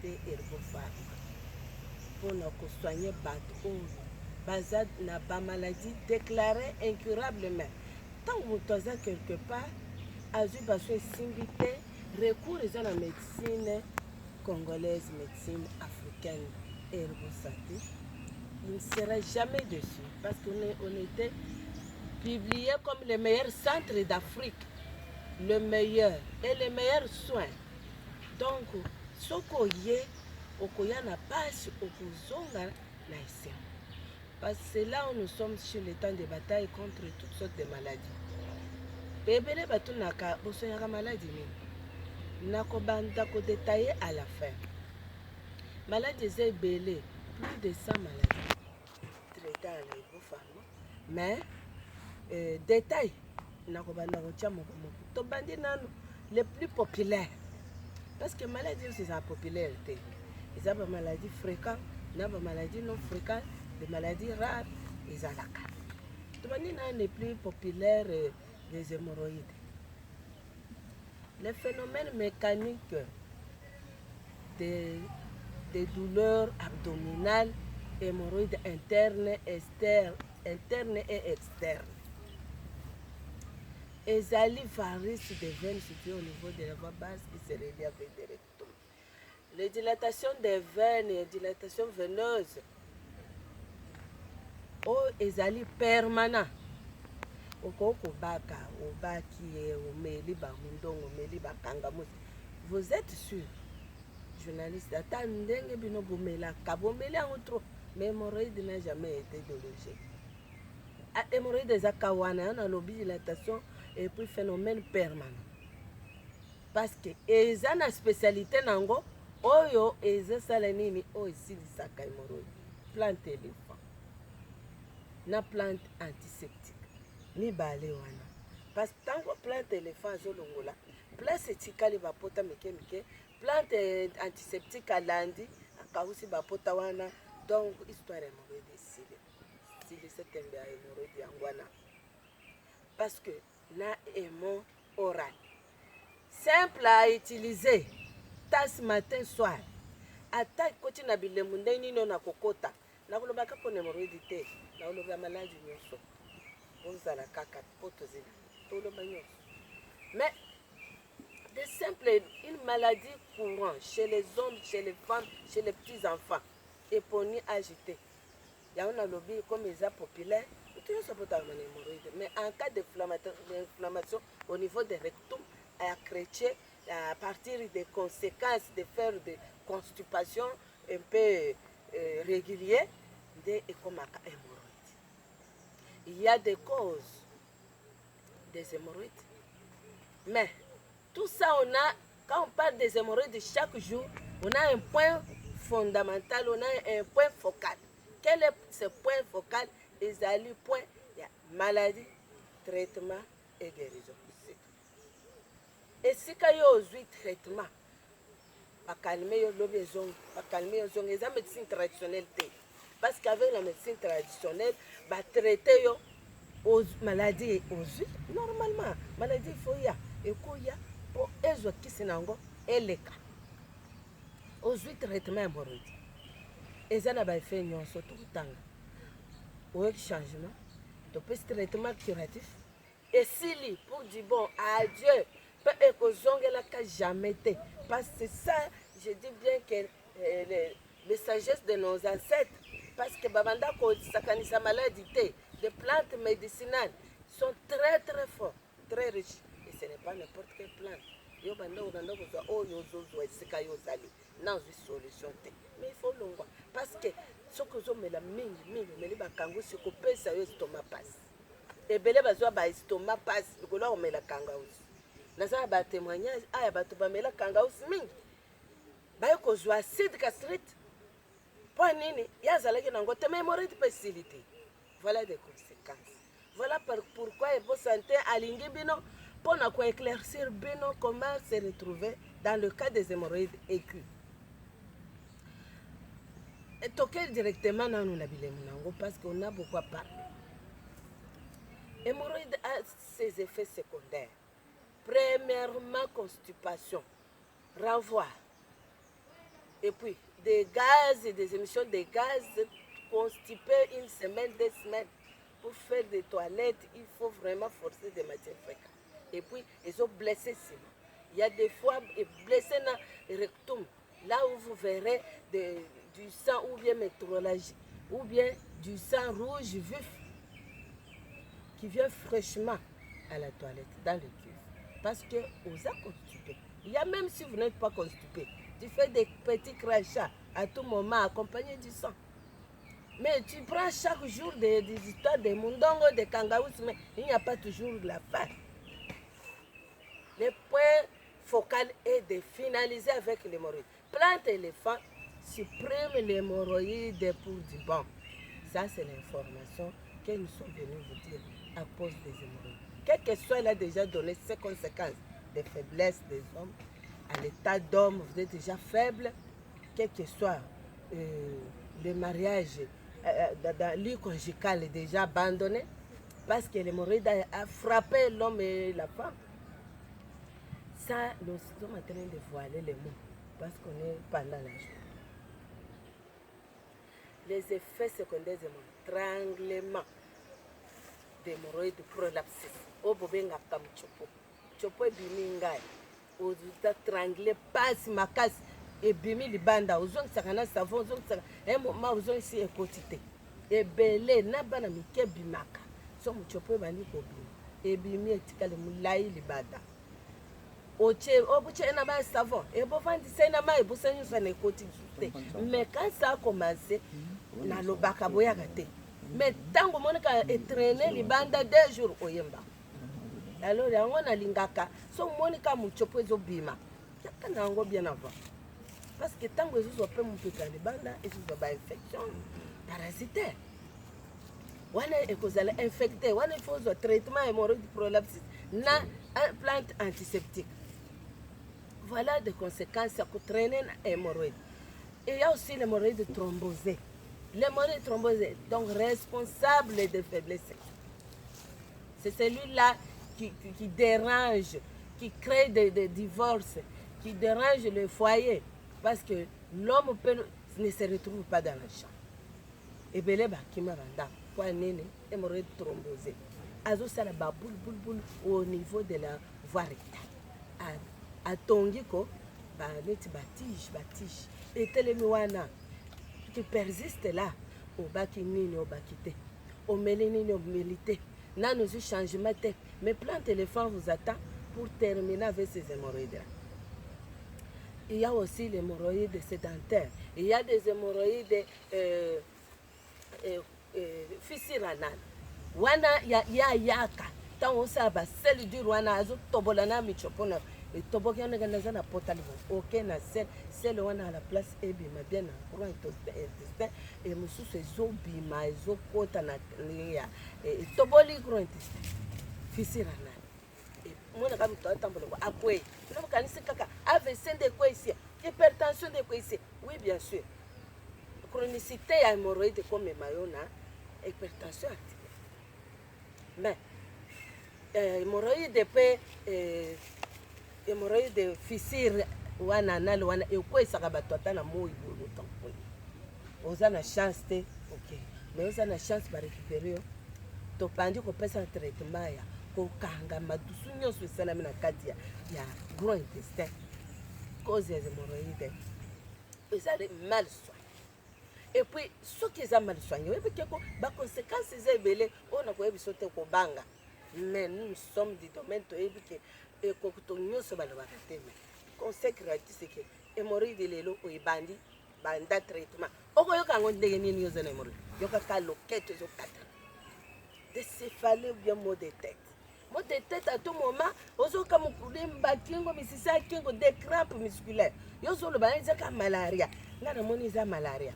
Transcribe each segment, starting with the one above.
te herbopharma pour nous soigner bateau basé na ba maladie déclarée incurable mais tant que vous êtes quelque part azui baso esimbi te recours eza na médecine congolaise médecine africaine herbosate il ne sera jamais dessus parce qu'on était publié comme le meilleur centre d'Afrique, le meilleur et les meilleurs soins. Donc, ce qu'on y est, on y a na passe, on na essai. Parce que c'est là où nous sommes sur le temps de bataille contre toutes sortes de maladies. Bébélé batou naka, bosoyaka maladie nini. Nako banda ko détailler à la fin. Maladie est belé, plus de 100 maladies traitées à l'herbopharma. Mais détail nakobanda kotia moko moko tobandi nano les plus populaires parce que maladie aussi eza populaire te eza bamaladie fréquent na bamaladie non fréquent des maladies rares ezalaka tobandi nano les plus populaires des hémorroïdes les phénomènes mécaniques des douleurs abdominales hémorroïdes internes et externes. Ezali varices de veines situées au niveau de la voie basse qui se relie avec des rectums. Les dilatations des veines et dilatation veineuse ezali permanent. Okokobaka, obaki, omeli bamundongo, omeli bakangamusi. Vous êtes sûr, journaliste, ata ndenge bino bomelaka, bomeli yango trop, mais hémorroïde n'a jamais été délogé. Hémorroïde eza kawana, on a lobby dilatation et puis phénomène permanent parce que eza na spécialité nango oyo eza sala nini oyo esilisaka hémorroïde plante éléphant na plante antiseptique mibale wana parce que tango plante éléphant azolongola place etikali bapota mike mike plante antiseptique alandi akausi bapota wana donc histoire hémorroïde esilisa tembe ya hémorroïde yango wana parce que na hémo oral simple à utiliser tasse matin soir ata ekoti na bilembo ndenge nini na kokota nakolobaka mpona hémorroïde te nakoloba maladi nyonso ozala kaka po tozela toloba nyonso mais de simple une maladie courante chez les hommes chez les femmes chez les petits enfants éponie agité yango nalobi comme eza populaire mais en cas d'inflammation au niveau des rectums, à créer à partir des conséquences de faire des constipations un peu régulières, des hémorroïdes. Il y a des causes des hémorroïdes. Mais tout ça, quand on parle des hémorroïdes chaque jour, on a un point fondamental, on a un point focal. Quel est ce point focal? Ezali point maladie, traitement et guérison. Et si quand yo ozwi traitement, bakalme yo lobi ezongo, bakalme yo zongo, eza médecine traditionnelle te. Parce qu'avec la médecine traditionnelle, ba traiter yo maladie ozwi normalement, maladie foya ekoya po ezwa kisi nango eleka. Ozwi traitement hémorroïde. Eza na ba effet nyonso tokutanga. Ou changement, donc traitement curatif. Et s'il pour dire bon, adieu, peut être jamais été. Parce que ça, je dis bien que les sagesses de nos ancêtres, parce que Babanda Sakanisa maladie, les plantes médicinales sont très très fortes, très riches. Et ce n'est pas n'importe quelle plante. Yo banda obanda kozwa oyo ozozwa esika yo ozali na ozwi solution te mais il faut longwa parce que soki ozomela mingi omeli bakango sikopesa yo estoma pasi ebele bazwa ba estoma pasi likolo ya komela kangausi naza na batémoignage aya bato bamela kangausi mingi baye kozwa acide gastrite mpo nini ye azalaki nango te mais hémorroïde mpe esili te voilà des conséquences voilà pourquoi Herbo Santé alingi bino pour éclaircir bino comment se retrouver dans le cas des hémorroïdes aigus. Et toquer directement dans nos nabilemunango parce qu'on a beaucoup à parler. Hémorroïde a ses effets secondaires. Premièrement, constipation, renvoi, Et puis, des gaz et des émissions de gaz constipées une semaine, 2 semaines. Pour faire des toilettes, il faut vraiment forcer des matières fréquentes. Et puis, ils sont blessés sinon. Il y a des fois blessés dans le rectum, là où vous verrez du sang ou bien métrologie, ou bien du sang rouge vif qui vient fraîchement à la toilette, dans le cuve. Parce que vous êtes constipé. Il y a même si vous n'êtes pas constipé, tu fais des petits crachats à tout moment accompagnés du sang. Mais tu prends chaque jour des histoires de Mundongo, de Kangaous, mais il n'y a pas toujours la fin. Le point focal est de finaliser avec l'hémorroïde. Plante éléphant supprime l'hémorroïde pour du bon. Ça, c'est l'information que nous sommes venus vous dire à cause des hémorroïdes. Quel que soit, elle a déjà donné ses conséquences des faiblesses des hommes. À l'état d'homme, vous êtes déjà faible. Quel que soit le mariage, le lit conjugal est déjà abandonné parce que l'hémorroïde a frappé l'homme et la femme. Ça, nous sommes en train de voiler les mots parce qu'on est pendant la journée. Les effets secondaires des étranglement d'hémorroïdes prolapsis. Au bobenga comme chopo. Chopo ebimi ngai. Ozuta trangle passe makasi ebimi libanda. Ozong sakana savon ozong sakana. Un moment ozong si ekotite. Ebele na bana mike bimaka. So chopo bandi ko bimi. Ebimi etikale mulai libanda. Obuche na ba savon et bovandi sena ma ebusenyu sana ekoti juste mais quand ça a commencé na lobaka boya gate mais tango monika etraîner libanda 2 jours oyemba alors yango na lingaka so monika muchopo ezobima yakana yango bien avant parce que tango ezozo pe mupika libanda ezozo ba infection parasitaire wana ekozala infecté wana il faut zo traitement hémorroïde prolapsis na plante antiseptique. Voilà des conséquences à traîner l'hémorroïde. Et il y a aussi l'hémorroïde thrombosée. L'hémorroïde thrombosée, donc responsable des faiblesses sexuelles. C'est celui-là qui dérange, qui crée des divorces, qui dérange le foyer. Parce que l'homme ne se retrouve pas dans la chambre. Et bien, qui me rend quoi néné, hémorroïde thrombosée. Azo sala ba boule au niveau de la voie rectale. Atongi ko ba neti batige etelemi wana qui persiste là obaki nini obaki te omeli nini omeli te nanu zu changement te mais plante éléphant vous attend pour terminer avec ces hémorroïdes. Il y a aussi les hémorroïdes sédentaires, il y a des hémorroïdes fissure anale wana ya yaka tango sa ba sel du wana azo tobolana michopona toboki on a na portal ok na sel wana à la place ebima bien na courant intestin et mususu ezobima ezokota na ya toboli courant intestin fissure anale mona kama mtatambola kwa akwe na kanisi kaka AVC de quoi ici hypertension de quoi ici oui bien sûr chronicité ya hémorroïde comme mayona hypertension artérielle mais hémorroïde pe hémorroïde fissure wana nalo wana ekwesaka bato ata na moi boye otamponi oza na chance te ok mais oza na chance barécupere yo topandi kopesa traitement ya kokanga madusu nyonso esalami na kati ya gros intestin cause ya hémorroïde ezali mal soigné et puis soki eza mal soigné oyebi keko baconséquence eza ebele oyo na koyebi so te kobanga mais nous sommes du domaine toyebi ke ekoto nyonso balobaka te me conseil gratuit c'est que hémorroïde lelo oyebandi banda traitement okoyoka yango ndenge nini yoza na hémorroïde yokaka loquette ezokata de céphalée ou bien mot de tête à tout moment ozoka mokulimba kingo misisa ya kingo des crampes musculaires yozoloba ezaka malaria nga namoni eza malaria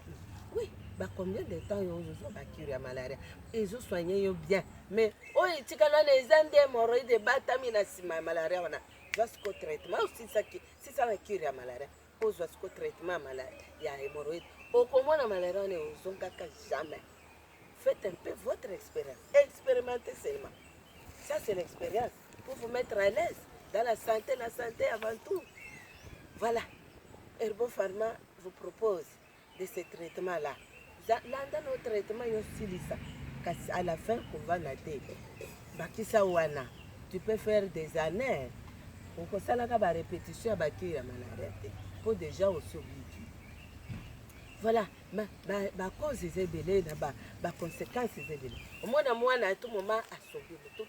oui combien de temps yo ozozo bakiri ya malaria ezosoigne yo bien mais oyo etikala wana eza nde hémorroïde ebatami na nsima ya malaria wana zwa siko traitement osisa na kiri ya malaria ozwa siko traitement ya hémorroïde okomona malaria wana ozongaka jamais. Faites un peu votre expérience, expérimentez seulement. Ça c'est l'expérience pour vous mettre à l'aise dans la santé avant tout. Voilà, Herbo Pharma vous propose de ce traitement-là. Landa no traitement yo silisa. À la fin, qu'on va nater. Bakisa wana. Tu peux faire des années. On constate la répétition à bakira manarete. Pour déjà aussi oublier. Voilà, ma cause est belée, ma conséquence est belée. Au moins, à tout moment, à sauver, tout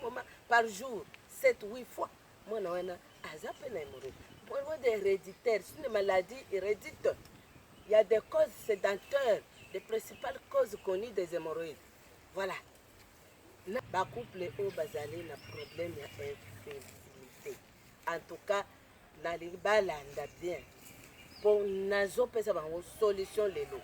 moment, par jour, 7-8 fois. Moi, on a zappé les hémorroïdes. Pour des héréditaires, c'est une maladie héréditaire. Il y a des causes sédentaires, les principales causes connues des hémorroïdes. Voilà. Ma couple est au bazali, na problème d'infertilité. En tout cas, na libalanda bien. Pour nazo pesa bango solution lelo.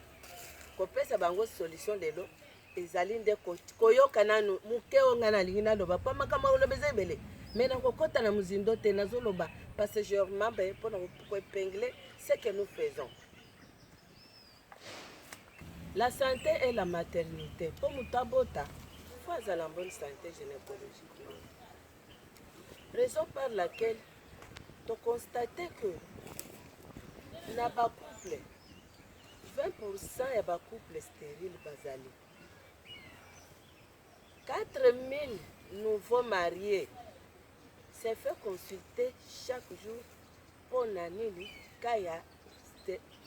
Ko pesa bango solution lelo. Ezali nde koyoka nanu muke onga na lingina loba pa makama olobeza ebele. Mais na kokota na muzindo te nazo loba parce que je m'abe pour épingler ce que nous faisons. La santé et la maternité. Pour mutabota, faut avoir la bonne santé gynécologiquement. Raison par laquelle tu constates que na ba couple 20% ya ba couple stérile bazali. 4000 nouveaux mariés se fait consulter chaque jour pour nani kaya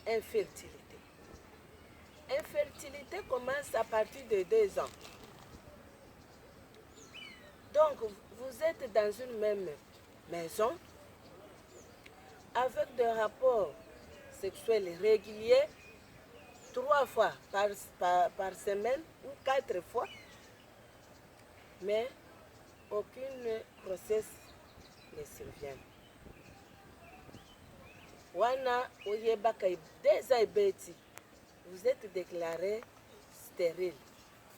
infertilité. Infertilité commence à partir de 2 ans. Donc, vous êtes dans une même maison avec des rapports sexuels réguliers 3 fois par semaine ou 4 fois, mais aucune grossesse ne survient. Wana oyebaka déjà ibeti. Vous êtes déclaré stérile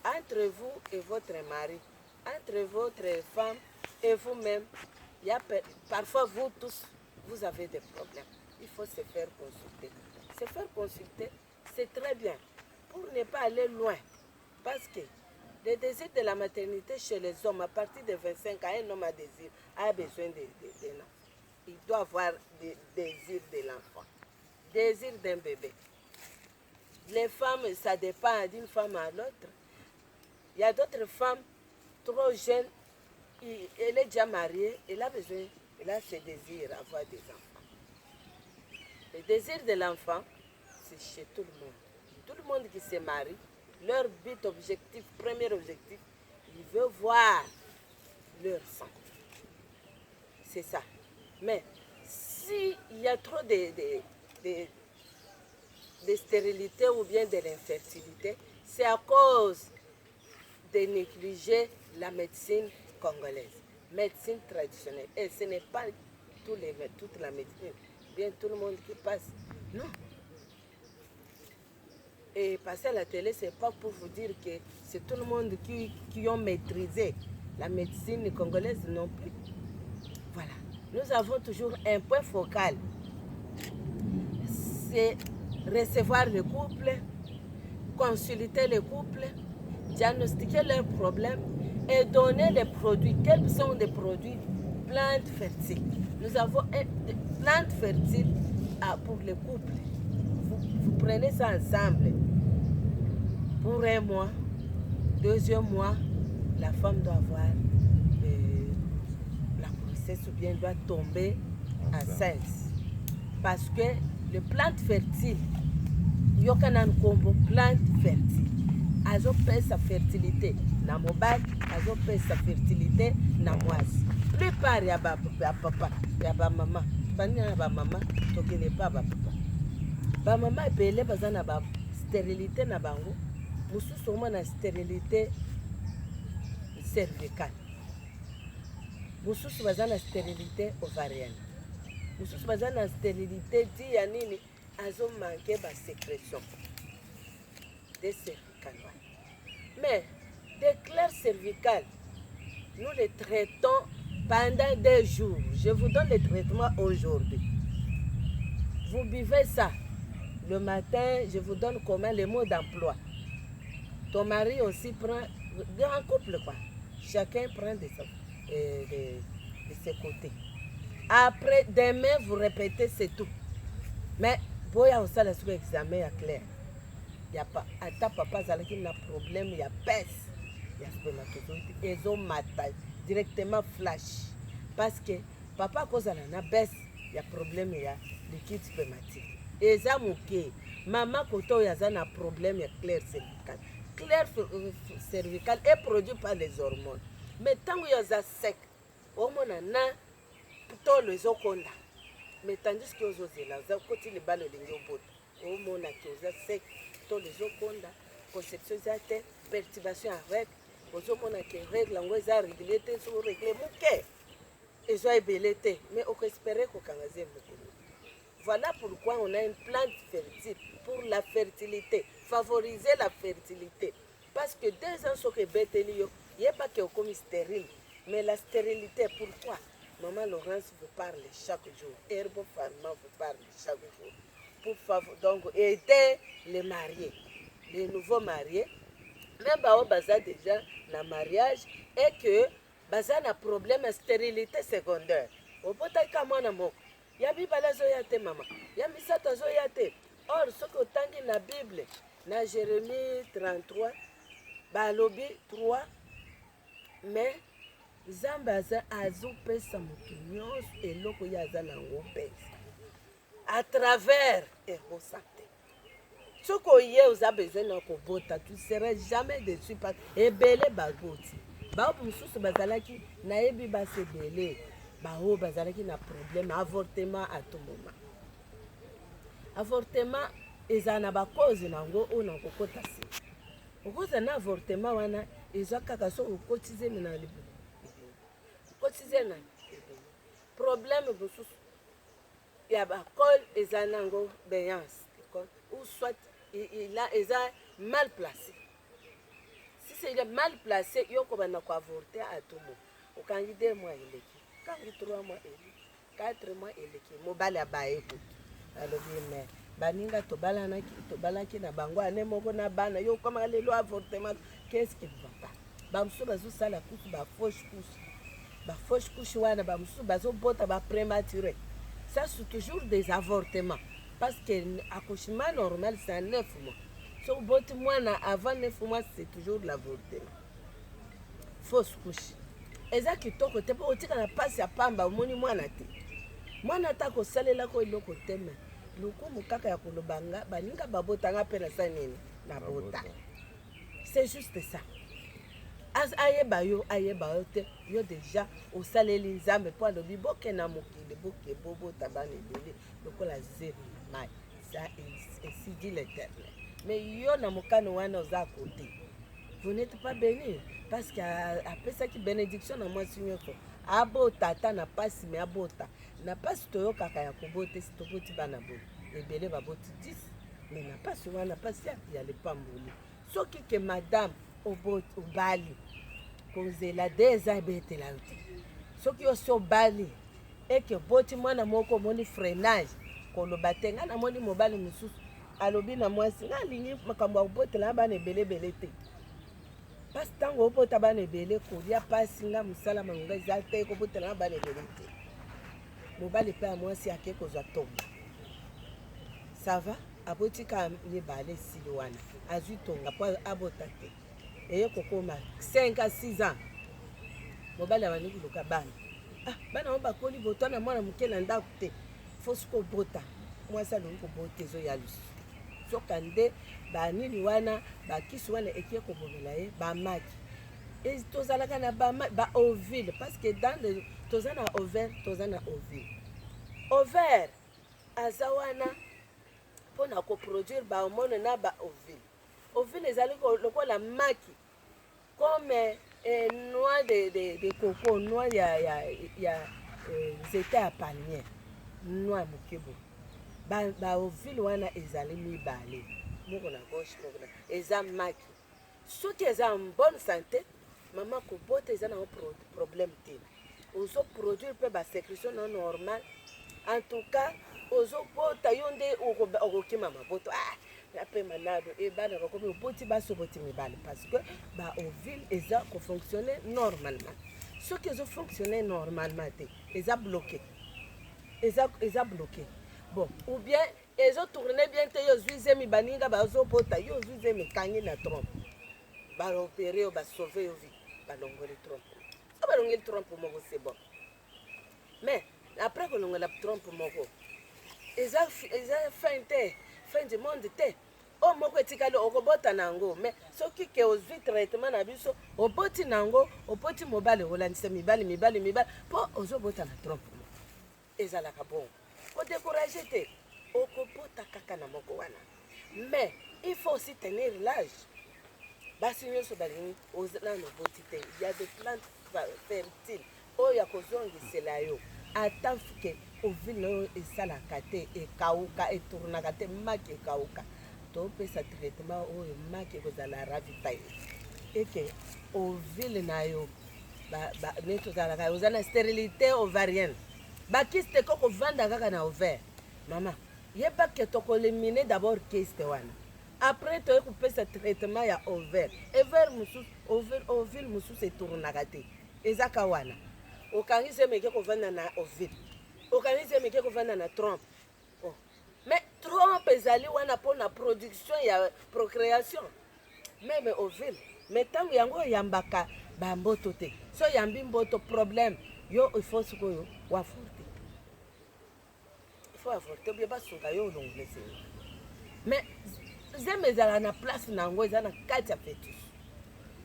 entre vous et votre mari, entre votre femme et vous-même. Parfois, vous tous, vous avez des problèmes. Il faut se faire consulter. Se faire consulter, c'est très bien pour ne pas aller loin. Parce que le désir de la maternité chez les hommes, à partir de 25 ans, un homme a besoin d'un enfant. Il doit avoir le désir de l'enfant, désir d'un bébé. Les femmes, ça dépend d'une femme à l'autre. Il y a d'autres femmes trop jeunes, elle est déjà mariée, elle a besoin, elle a ce désir d'avoir des enfants. Le désir de l'enfant, c'est chez tout le monde. Tout le monde qui se marie, leur but objectif, premier objectif, ils veulent voir leur sang. C'est ça. Mais s'il y a trop de stérilité ou bien de l'infertilité, c'est à cause de négliger la médecine congolaise, médecine traditionnelle. Et ce n'est pas toute la médecine, bien tout le monde qui passe. Non. Et passer à la télé, ce n'est pas pour vous dire que c'est tout le monde qui ont maîtrisé la médecine congolaise non plus. Voilà. Nous avons toujours un point focal. C'est recevoir le couple, consulter le couple, diagnostiquer leurs problèmes et donner les produits. Quels sont les produits? Plantes fertiles. Nous avons des plantes fertiles pour le couple. Vous prenez ça ensemble. Pour 1 mois, 2e mois, la femme doit avoir la grossesse ou bien doit tomber enceinte. Parce que les plantes fertiles, il y a un combo plante fertile. Elles ont sa fertilité dans mon bac, elles ont sa fertilité dans moi. La plupart, il y a papa, il y a maman. Il y a maman, donc il n'est pas papa. Maman est belée parce qu'il y a stérilité dans bango. Musu soma na stérilité cervicale. Musu baza na stérilité ovarienne. Musu baza na stérilité di ya nini azo manquer ba sécrétion des cervicales. Mais des clairs cervicales, nous les traitons pendant 2 jours. Je vous donne le traitement aujourd'hui. Vous buvez ça. Le matin, je vous donne comment le mot d'emploi. Ton mari aussi prend, en couple quoi. Chacun prend de ses côtés. Après, demain, vous répétez, c'est tout. Mais boya osala soki examen ya clair ya ata papa azalaki na problème ya pese ya spermatozoïde ezomata directement flash parce que papa akozala na bese ya problème ya liquide spermatique eza moke mama koto oyo aza na problème ya clair cervical. Clair cervical est produit par les hormones mais ntango oyo aza sec omona na tolo ezokonda mais tandis que ozozela oza koti libala olingi obota omonaki oza sec tolo ezokonda conception eza te perturbation ya règle ozomonaki règle yango eza réglé te so réglé moke ezo ebele te mais okoespere kokanga ze mokolo. Voilà pourquoi on a une plante fertile pour la fertilité, favoriser la fertilité. Parce que 2 ans, ce que Beteli, il n'y a pas qu'il y stérile. Mais la stérilité, pourquoi? Maman Laurence vous parle chaque jour. Herbo Pharma vous parle chaque jour. Pour donc aider les mariés, les nouveaux mariés. Même si baza déjà dans mariage et que baza na problème de stérilité secondaire. Au bout de moko. Ya bibala zoya te mama ya misato zoya te or soki otangi na bible na Jérémie 33 balobi 3 mais nzambe azopesa moto nyonso eloko ye aza nango mpesa à travers erosante soki oye oza besoin na kobota tu serais jamais déçu parce ebele baboti baopo mosusu bazalaki nayebi basi ebele bao bazalaki na problème avortement à tout moment avortement eza na bakozi nango oyo na kokota se okoza na avortement wana eza kaka so okotize na libu okotize na problème mosusu ya bakol eza nango béance ou soit il a eza mal placé si c'est mal placé yoko bana ko avorter à tout moment okangi 2 mois eleki kangi 3 mois eleki 4 mois eleki mobali abaye kutu alobi mais baninga tobalaki na bango ane moko na bana yo koma lelo avortement qu'est-ce qui va pas bamusu bazosala kutu bafauche couche wana bamusu bazobota baprématuré ça c'est toujours des avortements parce que accouchement normal c'est 9 mois so boti mwana avant 9 mois c'est toujours l'avortement fausse couche eza kitoko te mpo otika na pasi ya pamba omoni mwana te mwana ta kosalelako eloko te me lokumu kaka ya kolobanga baninga babotanga mpe na sa nini na bota c'est juste ça ayeba yo te yo déjà osaleli nzambe mpo alobi bokenda mokili boke bobota bana ebele lokola zero na mai ça ainsi dit l'Éternel mais yo na mokano wana oza kote vous n'êtes pas béni parce que apesaki bénédiction na mwasi nyonso abota ata na pasi me abota na pasi toyokaka ya kobota esi toboti bana boye ebele baboti 10 me na pasi wana pasi ya lepamboli soki ke madame obali kozela 2 ans ebetela yo te soki osi obali eke boti mwana moko omoni freinage koloba te nga namoni mobali mosusu alobi na mwasi nga alingi makambo ya kobotela na bana ebelebele te pasi ntango obota bana ebele kolia pasi nga mosala malonga eza te kobotela na bana ebele te mobali mpe ya mwasi ake kozwa tonga sava abotika mibale esili wana azwi tonga mpo abota te eye kokoma 5 à 6 ans mobali abandi koluka bana bana mo bakoli botwa na mwana moke na ndako te fo soki obota mwasi alongi kobota ezoya lisusu soka nde banini wana bakisi wana ekie kobomela ye bamaki tozalaka na baovile parce que dans le toza na ovaire toza na ovile ovaire aza wana mpona koproduire bahormone na baovile ovile ezali lokola maki comme noix de coco noix ya nzete ya palmier noix mokebo baovile wana ezali mibale moko na gauche moko na eza maki soki eza en bonne santé mama kobota eza na problème te ozoproduire mpe basécrétion non normal en tout cas ozobota yo nde okokima maboto ape manado ebana bakomi oboti basoboti mibale parce que baovile eza kofonctionne normalement soki ezofonctionne normalement te eza bloqué eza bloqué bon ou bien ezotourne bien te yo zwi zemi baninga bazobota yo zwi zemi kangi na trompe baopere yo basauve yo vi balongoli trompe so balongeli trompe moko c'est bon mais après kolongola trompe moko eza fin du monde te o moko etikali okobota na yango mais soki ke ozwi traitement na biso oboti na yango opoti mobali olandisa mibali mpo ozobota na trompe moko ezalaka bon kodécourage te okobota kaka na moko wana mais il faut aussi tenir l'âge basi nyonso balingi ozana oboti te il y a des plantes fertiles oyo ya kozongisela yo ata ke ovile na oyo esalaka te ekauka etournaka te maki ekauka topesa traitement oyo maki ekozala ravitaye eke ovile na yo neti ozalaka oza na stérilité ovarienne bakiste ko kovanda kaka na ovaire mama yeba ke tokolemine d'abord kiste wana après toye kopesa traitement ya ovaire ovile mosusu etournaka te ezaka wana okangisi emeke kovanda na ovile okangisi emeke kovanda na trompe mais trompe ezali wana mpona production ya procréation meme ovile mais ntango yango oyambaka bamboto te so oyambi mboto problème yo ifo sikoyo waforte ifo avorte obie basunga yo olongole seni mais zeme ezala na place na yango eza na kati ya fetus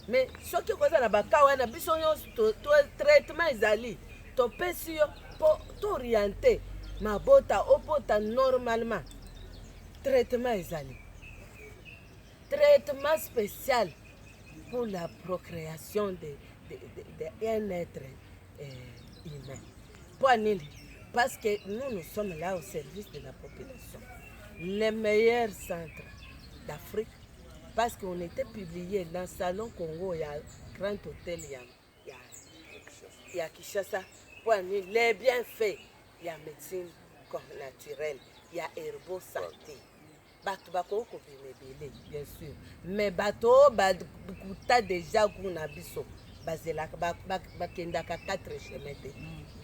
mais soki koza na baka wana biso nyonso traitement ezali topesi yo mpo tooriente mabota obota normalement traitement ezali traitement spécial pour la procréation d'un être humain. Pour Nili, parce que nous sommes là au service de la population. Les meilleurs centres d'Afrique, parce qu'on était publié dans le Salon Congo, il y a un grand hôtel, il y a Kinshasa. Pour Nili, les bienfaits, il y a médecine comme naturelle, il y a herbo santé. Bato bakoko bimebele bien sûr mais bato bakuta déjà kuna biso bazelaka bakendaka 4 chemin te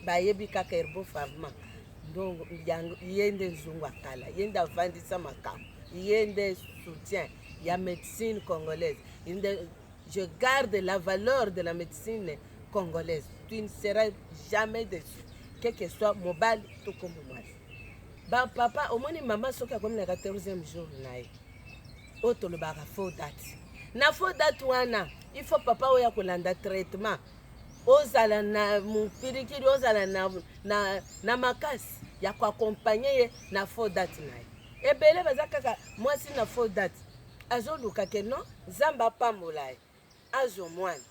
bayebi kaka herbo pharma donc yende nzungu akala yende avandisa makambo yende soutien ya médecine congolaise je garde la valeur de la médecine congolaise tu ne seras jamais déçu quel que soit mobile tout comme moi ba papa omoni mama soki akomi na 14e jour na ye oyo tolobaka faux date na faux date wana il faut papa oyo akolanda traitement ozala na mopirikiri ozala na makasi ya koakompagne ye na faux date na ye ebele baza kaka mwasi na faux date azoluka ke non nzambe apambola ye azwa mwana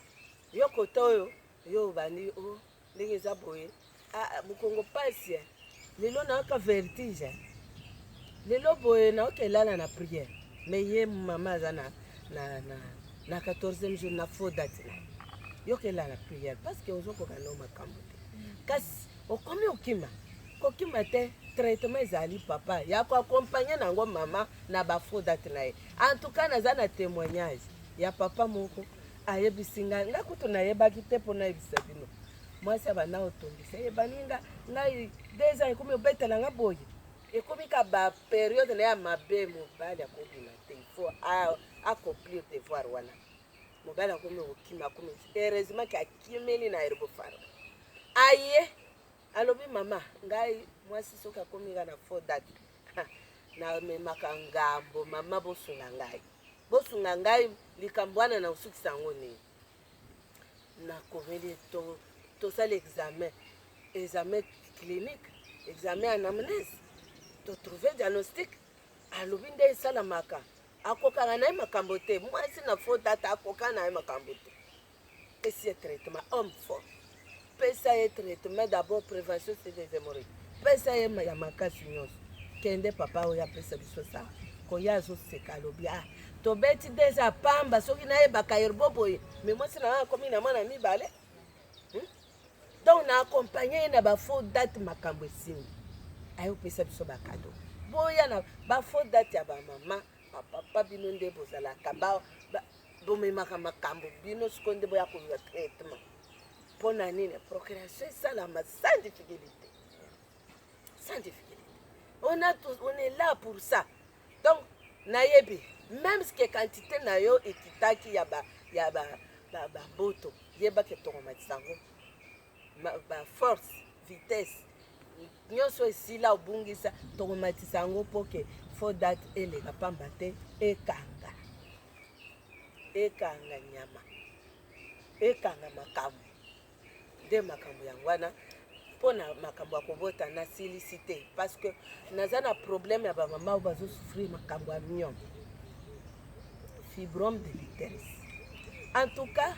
yo kota oyo yo obandi ndenge eza boye mokongo pasi lelo nayoka vertige lelo boye nayoka elala na prière mais ye mama aza na 14e jour na faux date na yoka elala na prière parce que ozokoka no makambo te kasi okomi kokima te traitement ezali papa ya koakompagne nango mama na bafaux date na ye en tout cas naza na témoignage ya papa moko ayebisi ngai nga kutu nayebaki te mpo nayebisa bino mwasi abanda otongisa ebaninga ngai 2 ans ekomi obetela nga boye ekomi ka baperiode na ya mabe mobali akobima te ifo accomplir devoir wana mobali akomi okima akomi heureusement ke akimeli na herbofara aye alobi mama ngai mwasi soki akomi nga na faux date namemaka ngambo mama bosunga ngai likambo wana na osukisa yango nini nakomeli tosala examen clinique examen anamnese totrouve diagnostic alobi nde esalamaka akokaka na ye makambo te mwasi na faux date akoka na ye makambo te esi ye traitement homme fort pesa ye traitement d'abord prévention c'est des hémorroïdes pesa ye ya makasi nyonso kende papa oyo apesa biso sa koya azoseka alobi tobeti deja pamba soki nayebaka herbo boye mais mwasi na akomi na mwana mibale donc na accompagne ye na bafaux date makambo esimbi ayopesa biso bakado boya na bafaux date ya bamama bapapa bino nde bozalaka bomemaka makambo bino siko nde boya kozwa traitement mpo na nini procréation esalama sans difficulté On est là pour ça. Donc, nayebi, même si quantité na yo ekitaki ya ba boto, yeba ke tomatisango. Ba force, vitesse. Nyonso esila obungisa tomatisango poke for that ele kapamba te ekanga. Ekanga nyama. Ekanga makambo. De makambo yangwana. Pona makambo akobota na silicité parce que naza na problème ya ba mama bazo souffrir makambo ya mignon. Fibrome de l'utérus. En tout cas,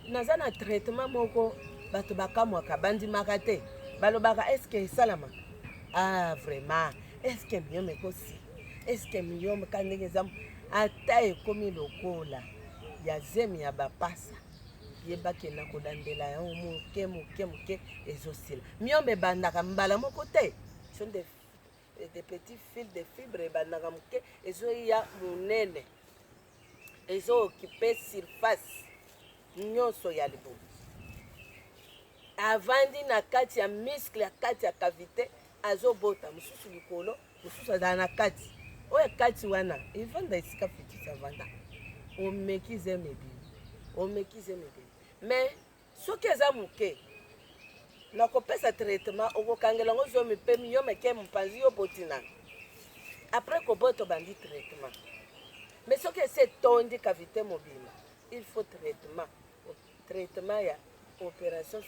naza na traitement moko bato bakamwaka bandimaka te. Balobaka est-ce que salama? Ah vraiment, est-ce que mignon mekosi? Est-ce que mignon kandenge zamu ata ekomi lokola ya zemi ya bapasa? Yebake na kolandela yango moke ezosila miombe bandaka mbala moko te sont des petits fils de fibres bandaka moke ezoya monene ezo-occupe surface nyonso ya libumu avandi na kati ya muscle ya kati ya cavité azobota mosusu likolo mosusu azala na kati oyo kati wana evanda esika fitisi avanda omeki zeme ebimi mais soki eza moke nakopesa traitement okokangela ngo zomi mpe yo meke mopanzi yo botina après kobota obandi traitement mais soki esi etondi cavité mobima il faut traitement ya opération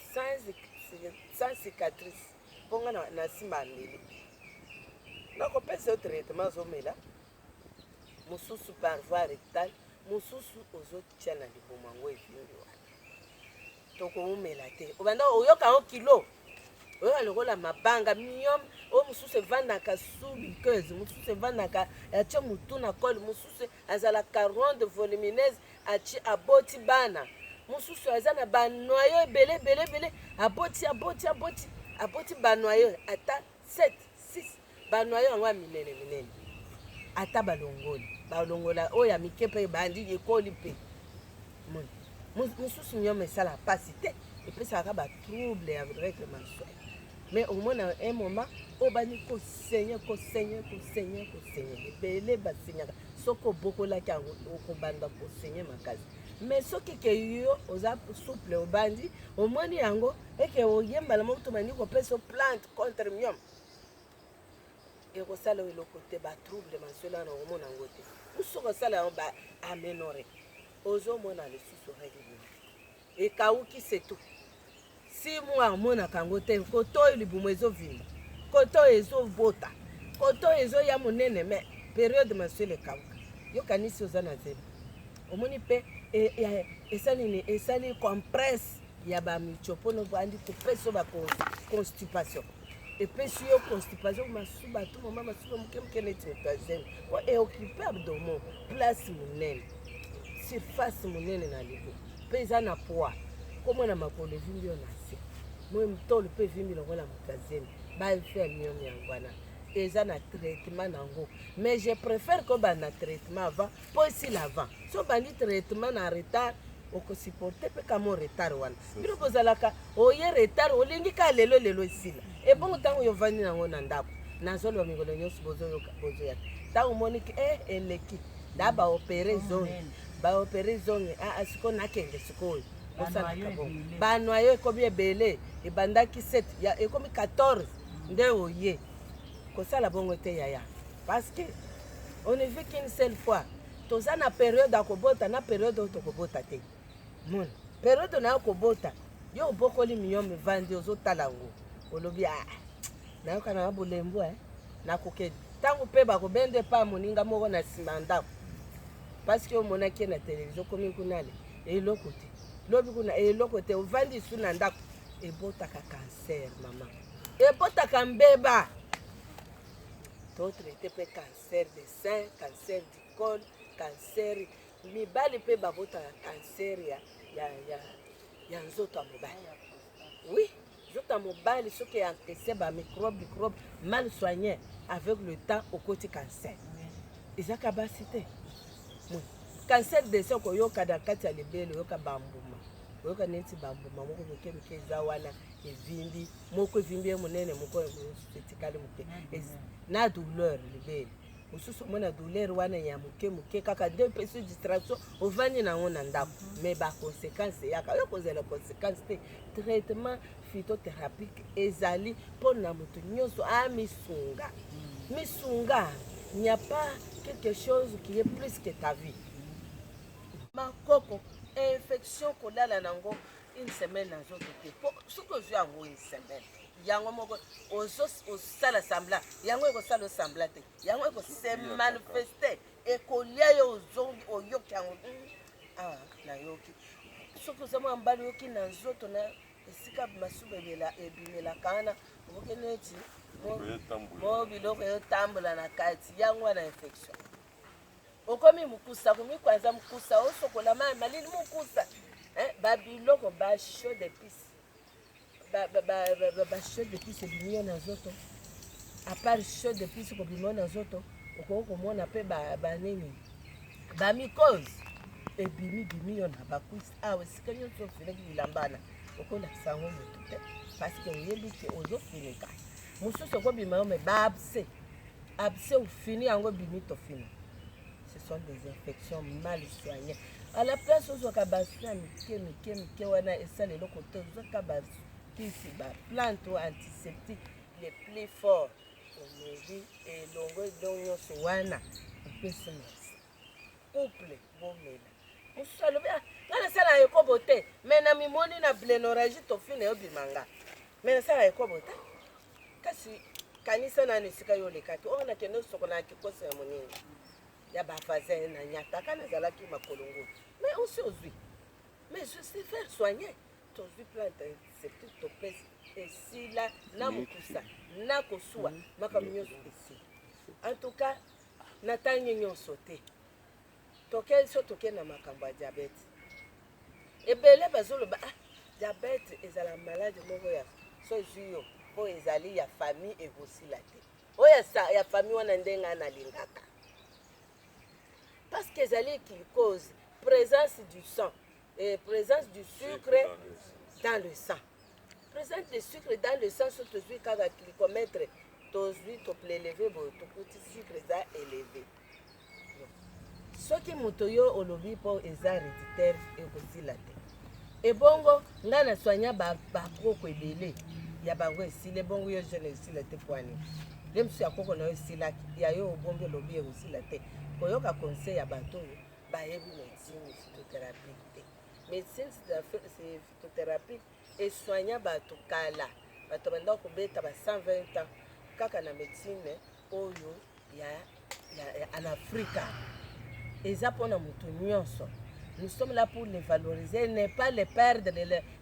sans cicatrice mponga na nsima ya ndeli nakopesa yo traitement ozomela mosusu par voie rectale mosusu ozotia na libumu yango evimbi wana tokoumela te obanda oyoka yango kilo oyoka lokola mabanga miom oyo mosusu evandaka subikeuse mosusu evandaka atie motu na kole mosusu azalaka ronde volumineuse atie aboti bana mosusu aza na banoyo ebele aboti banoyo ata 7 6 banoyo yango ya minene ata balongola oyo ya mike mpe ebandi ekoli mpe mosusu nyoma esala pasi te epesaka batrouble ya règle mensuelle mais omona un moment oyo bani kosenye ebele basenyaka soki obokolaki yango okobanda kosenye makasi mais soki ke yo oza souple obandi omoni yango eke oyembala moko to bandi kopesa plante contre myome ekosala oyo eloko te batrouble mensuelle wana omona yango te mosusu kosala yango baamenore ozomona lisusu règle ekauki setu si mois amonaka yango te koto oyo libumu ezovimba koto oyo ezobota koto oyo ezoya monene me période mensuelle ekauka yokanisi oza na zelo omoni mpe esali compresse ya bamicho mpona bandi kopesa baconstipation epesi yo constipation masuba tu mama masuba moke neti moto azemi po eocupe abdomen place monene surface monene na libumu mpe eza na poids komona makolo evimbi yo na se moye mtolo mpe evimbi lokola moto azemi bafe miomi yango wana eza na traitement nango mais je préfère kobanda traitement avant mpo esila avant so bandi traitement na retard okosupporte mpe kamo retard wana bino bozalaka oye retard olingi ka lelo esila ebongo ntango yo vandi nango na ndako nazoloba mikolo nyonso bozoyoka ntango omoniki eleki da baopere zonge sikoyo nakende sikoyo osalaka bongo banoyo ekomi ebele ebandaki 7 ekomi 14 nde oye kosala bongo te yaya parce que on ne vit qu'une seule fois toza na période ya kobota na période oyo tokobota te mona période na yo kobota yo obokoli miyome vandi ozotala yango olobi nayoka na bolembo nakoke ntango mpe bakobende pa moninga moko na nsima ya ndako parce que omonaki na télévision komi kunale eloko te lobi kuna eloko te ovandi su na ndako ebotaka cancer mama ebotaka mbeba totraite mpe cancer de sein cancer du col cancer mibali mpe babotaka cancer ya nzoto ya mobali oui nzoto ya mobali soki eantese bamicrobe mal soigné avec le temps okoti cancer ezaka basi te cancer de sein okoyoka na kati ya libele oyoka bambuma oyoka neti bambuma moko moke moke eza wana evimbi moko evimbi ye monene moko etikali moke na douleur libele mosusu omona douleur wana ya moke moke kaka nde mpesi distraction ovandi nango na ndako mais baconséquence eyaka oyo kozela conséquence te. Traitement phytothérapeutique ezali mpona moto nyonso amisunga misunga. Il n'y a pas quelque chose qui est plus que ta vie. Makoko infection kolala nango une semaine nazo te ce que je yango une semaine yango moko osala sembla yango ekosala osembla te yango ekose manifeste ekolia yo ozongi oyoki yango nayoki soki oza mwa mbali oyoki na nzoto na esika masuba ebimelaka wana okoki neti mo biloko eyotambola na kati yango wana infection. Okomi mukusa komikwaza mukusa osokola malili mukusa babiloko basho d'épices basho d'épices ebimi na nzoto apart sho d'épices kobimi na nzoto okoki komona mpe banini bamikose ebimi bimi yo na bakwisi awa esika nyonso ofiniki bilambana okolakisa yango motu te parceke oyebi te ozofinika mosusu okobima yo me baabse abse ofini yango bimi tofini. Ce sont des infections mal soignées. À la place où on a mike wana esale loko te zoka ba kisi ba plante antiseptique les plus forts. Omebi elongo donyo so wana business. Couple bomela. Musalo bia ngana sala ekobote mena mimoni na blénorragie tofine obimanga. Mena sala ekobote. Kasi kanisa na nisika yo lekaki ona kendo sokona kikosa ya monini. Ya bafaze na nyataka na zalaki makolongo mais aussi ozwi mais je sais faire soigner tozwi plante antiseptique topesi esila na mokusa na kosuwa makambo nyonso esila en tout cas natangi nyonso te so toke na makambo ya diabete ebele bazoloba diabete ezala maladi moko ya so ezwi yo mpo ezali ya famille ekosila te oyo ya famille wana ndenge analingaka. Parce que les qui cause présence du sang et présence du sucre dans le sang. Présence du sucre dans le sang, c'est tout ce qui va commettre tout ce qui est élevé, tout le sucre est élevé. Ce qui est olobi pour les héréditaires et aussi la tête. Et bongo, ngana soigna ba koko ebele. Ya bango esile bongo yo jeune esile te poani. Dem si akoko na esila ya yo bombe lobi aussi la tête. Koyoka conseil ya bato bayebi médecine phytothérapeutique. Médecine phytothérapeutique esoigna bato kala bato banda kobeta ba 120 ans kaka na médecine oyo ya en Afrique. Eza pona mutu nyonso. Nous sommes là pour les valoriser, ne pas les perdre,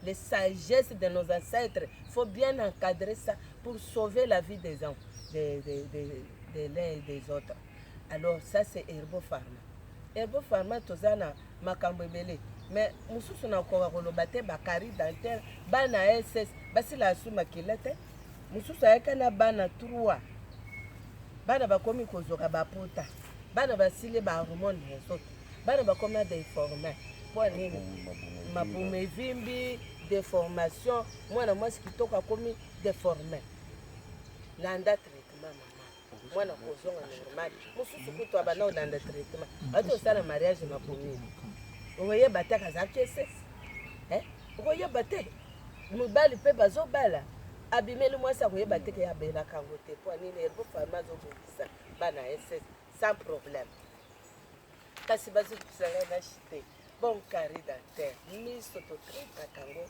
les sagesses de nos ancêtres. Il faut bien encadrer ça pour sauver la vie des gens, de l'un et des autres. Alors ça c'est Herbopharma. Herbopharma tozana makambo ebele. Mais mususu na koka koloba te bakari dentaire bana SS basila asuma kilete. Mususu ayaka na bana 3. Bana bakomi kozoka bapota. Bana basile ba hormone nzoto. Bana bakoma déformé. Pour nini mabume vimbi déformation mwana mwasi kitoka komi déformé. Landa traitement mama. Mwana kozonga normal. Mususu kuto abana olanda traitement. Bato osala mariage mabume. Oye bataka za kese. Oye bate. Mubali pe bazobala. Abimeli mwasi akoyeba te ke ya bela kango te. Pour nini Herbopharma zo bokisa bana SS sans problème. Kasi bazokisanga na chité. Bon carré dentaire. Miso to traite kango.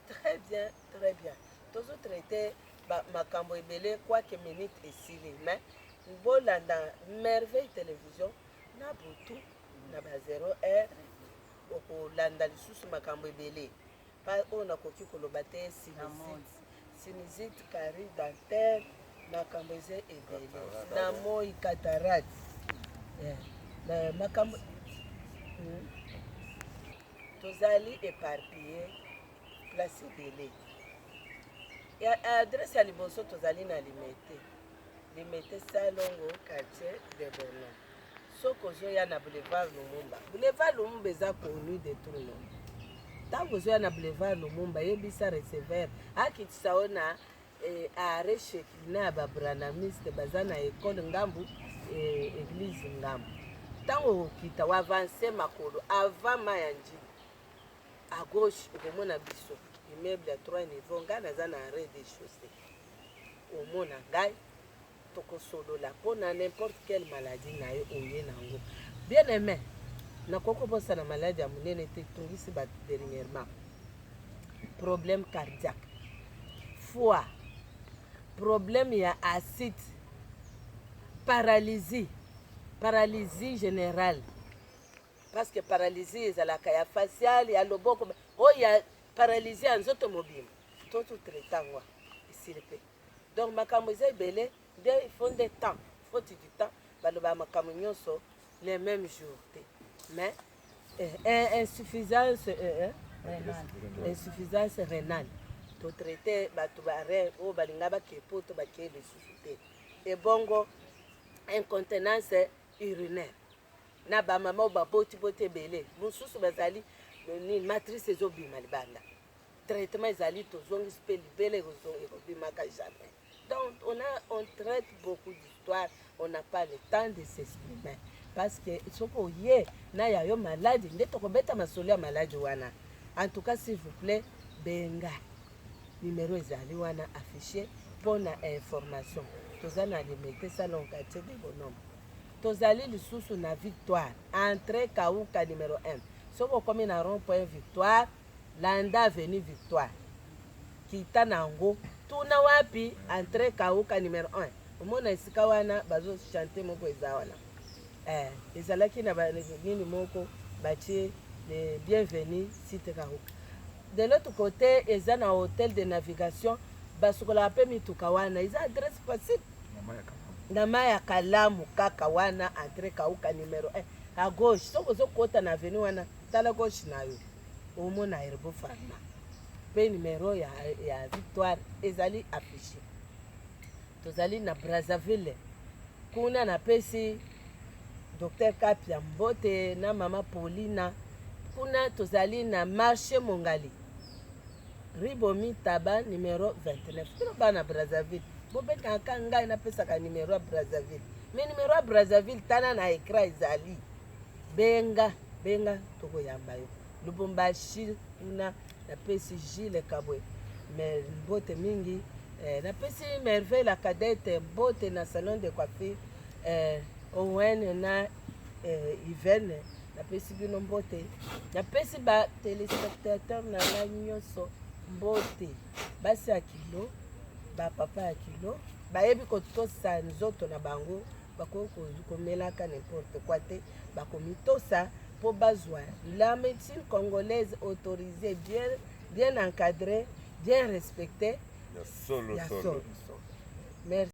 Très bien, très bien. Tozo traité makambo ebele quoi que minute esili mais bolanda merveille télévision na butu na ba 0 okolanda lisusu makambo ebele pa ona koki koloba te sinusite carré dentaire makambo eze ebele na moi cataracte na makambo tozali éparpillé place ebele adresse ya liboso tozali na limete salongo quartier de Bornon soki ozoya na boulevard Lumumba eza connu de tout le monde ntango ozoya na boulevard Lumumba yebisa recevoir akitisa o na arrêt na ya babranamiste baza na ekole ngambu église ngambu ntango okita oavance makolo avant ma ya njili à gauche okomona biso immeuble ya 3 niveau ngai naza na arrêt de chaussée omona ngai tokosolola mpona n'importe quelle maladie na ye oye nango bien aimé nakoki kobosana maladie ya monene te tungisi bato dernièrement problème cardiaque foie problème ya acide paralysie générale parce que paralysie ezalaka ya faciale ya loboko oyo ya paralysie ya nzoto mobima to totraite yango esili mpe donc makambo eza ebele nde faut de temps faut du temps balobaka makambo nyonso les mêmes jours te mais insuffisance rénale totraite bato bare oyo balinga bakepo to bakeye lisusu te ebongo incontinence urinaire na bamama oyo babotiboti ebele mosusu bazali nini matrice ezobima libanda traitement ezali tozongisi mpe libele ekobimaka jamais donc on traite beaucoup d'histoire on n'a pas le temps de s'exprimer parce que soki oye na ya yo maladi nde tokobeta masolo ya maladi wana en tout cas s'il vous plaît benga numéro ezali wana affiché mpona information toza na limete salon quartier de bonhomme tozali lisusu na victoire entrée kauka numéro 1 soki okomi na rond point victoire landa avenue victoire kita nango tuna wapi entrée kauka numéro 1 omona esika wana bazochante moko eza wana ezalaki na nini moko batie le bienvenu site kauka de l'autre côté eza na hôtel de navigation basukolaka mpe mituka wana eza adresse facile na mai ya kalamu kaka wana entrée kauka numéro 1 à gauche soki ozokota na avenue wana tala gauche na yo omona herbo pharma mpe numéro ya victoire ezali affiché tozali na Brazzaville kuna napesi docteur Kapia Mbote na mama Paulina kuna tozali na marché Mongali Ribomi Taba numéro 29 kino bana Brazzaville bobetaka ngai napesaka numéro ya Brazzaville mais numéro ya Brazzaville tana na écran ezali benga tokoyamba yo Lubumbashi kuna napesi Gilles Kabwe mais Mbote mingi napesi Merveille la cadette Mbote na salon de coiffure Owen na Yvenne napesi bino Mbote napesi ba téléspectateur na ngai nyonso Mbote basi ya kilo bapapa ya kilo bayebi kotosa nzoto na bango bakoki komelaka n'importe quoi te bakomitosa mpo bazwa la médecine congolaise autorisée bien encadrée bien respectée ya solo. Merci.